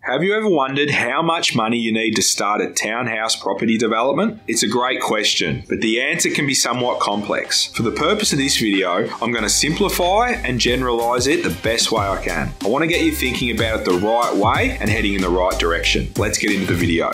Have you ever wondered how much money you need to start a townhouse property development? It's a great question, but the answer can be somewhat complex. For the purpose of this video, I'm going to simplify and generalize it the best way I can. I want to get you thinking about it the right way and heading in the right direction. Let's get into the video.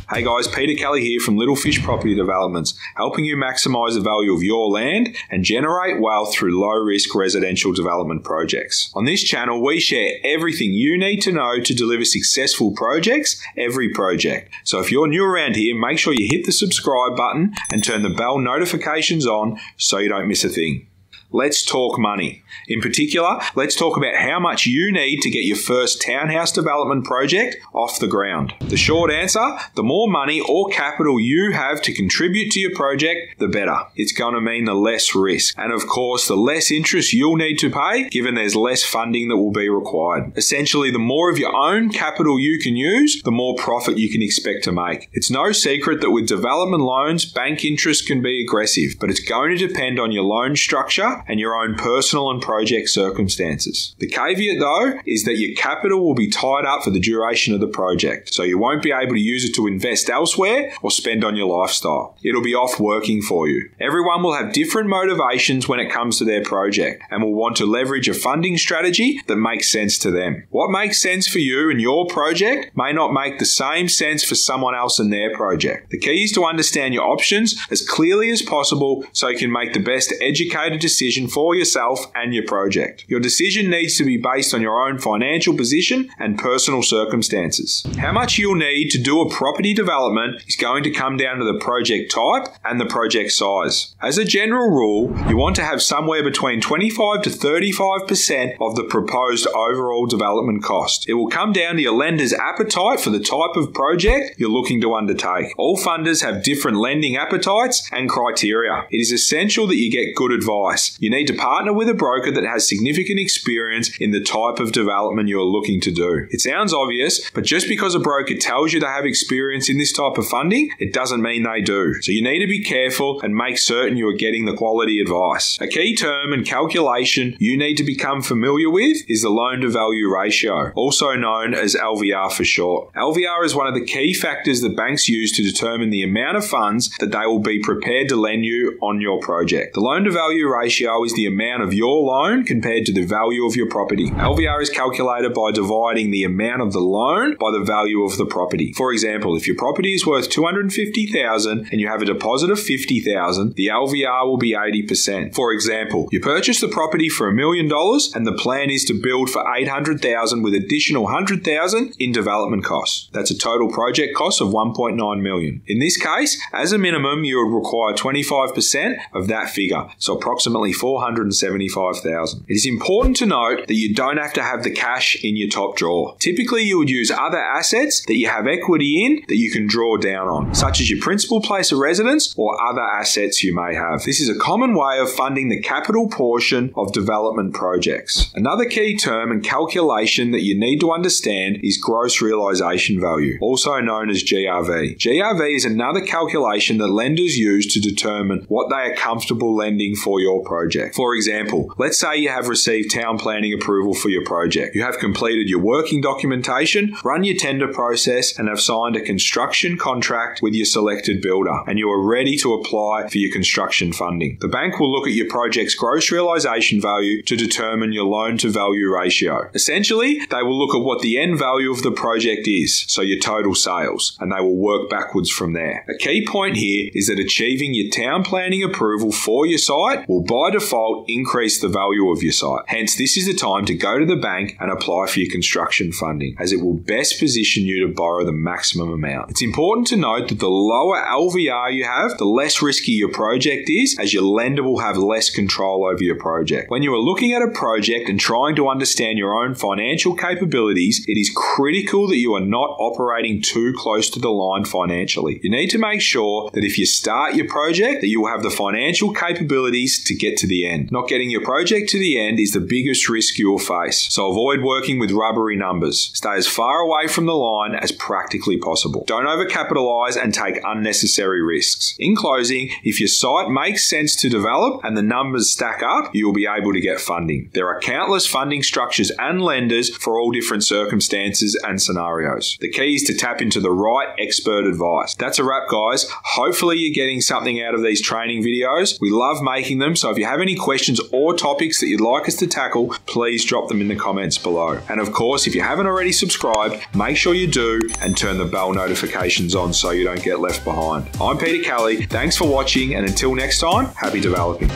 Hey guys, Peter Kelly here from Little Fish Property Developments, helping you maximise the value of your land and generate wealth through low-risk residential development projects. On this channel, we share everything you need to know to deliver successful projects, every project. So if you're new around here, make sure you hit the subscribe button and turn the bell notifications on so you don't miss a thing. Let's talk money. In particular, let's talk about how much you need to get your first townhouse development project off the ground. The short answer, the more money or capital you have to contribute to your project, the better. It's going to mean the less risk. And of course, the less interest you'll need to pay, given there's less funding that will be required. Essentially, the more of your own capital you can use, the more profit you can expect to make. It's no secret that with development loans, bank interest can be aggressive, but it's going to depend on your loan structure and your own personal and project circumstances. The caveat though is that your capital will be tied up for the duration of the project, so you won't be able to use it to invest elsewhere or spend on your lifestyle. It'll be off working for you. Everyone will have different motivations when it comes to their project and will want to leverage a funding strategy that makes sense to them. What makes sense for you and your project may not make the same sense for someone else and their project. The key is to understand your options as clearly as possible so you can make the best educated decision for yourself and your project. Your decision needs to be based on your own financial position and personal circumstances. How much you'll need to do a property development is going to come down to the project type and the project size. As a general rule, you want to have somewhere between 25 to 35% of the proposed overall development cost. It will come down to your lender's appetite for the type of project you're looking to undertake. All funders have different lending appetites and criteria. It is essential that you get good advice. You need to partner with a broker that has significant experience in the type of development you are looking to do. It sounds obvious, but just because a broker tells you they have experience in this type of funding, it doesn't mean they do. So you need to be careful and make certain you are getting the quality advice. A key term and calculation you need to become familiar with is the loan-to-value ratio, also known as LVR for short. LVR is one of the key factors that banks use to determine the amount of funds that they will be prepared to lend you on your project. The loan-to-value ratio is the amount of your loan compared to the value of your property. LVR is calculated by dividing the amount of the loan by the value of the property. For example, if your property is worth $250,000 and you have a deposit of $50,000, the LVR will be 80%. For example, you purchase the property for $1 million and the plan is to build for $800,000 with additional $100,000 in development costs. That's a total project cost of $1.9 million. In this case, as a minimum, you would require 25% of that figure, so approximately $475,000. It is important to note that you don't have to have the cash in your top drawer. Typically, you would use other assets that you have equity in that you can draw down on, such as your principal place of residence or other assets you may have. This is a common way of funding the capital portion of development projects. Another key term and calculation that you need to understand is gross realisation value, also known as GRV. GRV is another calculation that lenders use to determine what they are comfortable lending for your project. For example, let's say you have received town planning approval for your project. You have completed your working documentation, run your tender process, and have signed a construction contract with your selected builder, and you are ready to apply for your construction funding. The bank will look at your project's gross realisation value to determine your loan-to-value ratio. Essentially, they will look at what the end value of the project is, so your total sales, and they will work backwards from there. A key point here is that achieving your town planning approval for your site will by default increase the value of your site. Hence, this is the time to go to the bank and apply for your construction funding, as it will best position you to borrow the maximum amount. It's important to note that the lower LVR you have, the less risky your project is, as your lender will have less control over your project. When you are looking at a project and trying to understand your own financial capabilities, it is critical that you are not operating too close to the line financially. You need to make sure that if you start your project, that you will have the financial capabilities to get to to the end. Not getting your project to the end is the biggest risk you'll face, so avoid working with rubbery numbers. Stay as far away from the line as practically possible. Don't overcapitalize and take unnecessary risks. In closing, if your site makes sense to develop and the numbers stack up, you will be able to get funding. There are countless funding structures and lenders for all different circumstances and scenarios. The key is to tap into the right expert advice. That's a wrap, guys. Hopefully you're getting something out of these training videos. We love making them, so if you have any questions or topics that you'd like us to tackle, please drop them in the comments below. And of course, if you haven't already subscribed, make sure you do and turn the bell notifications on so you don't get left behind. I'm Peter Kelly. Thanks for watching, and until next time, happy developing.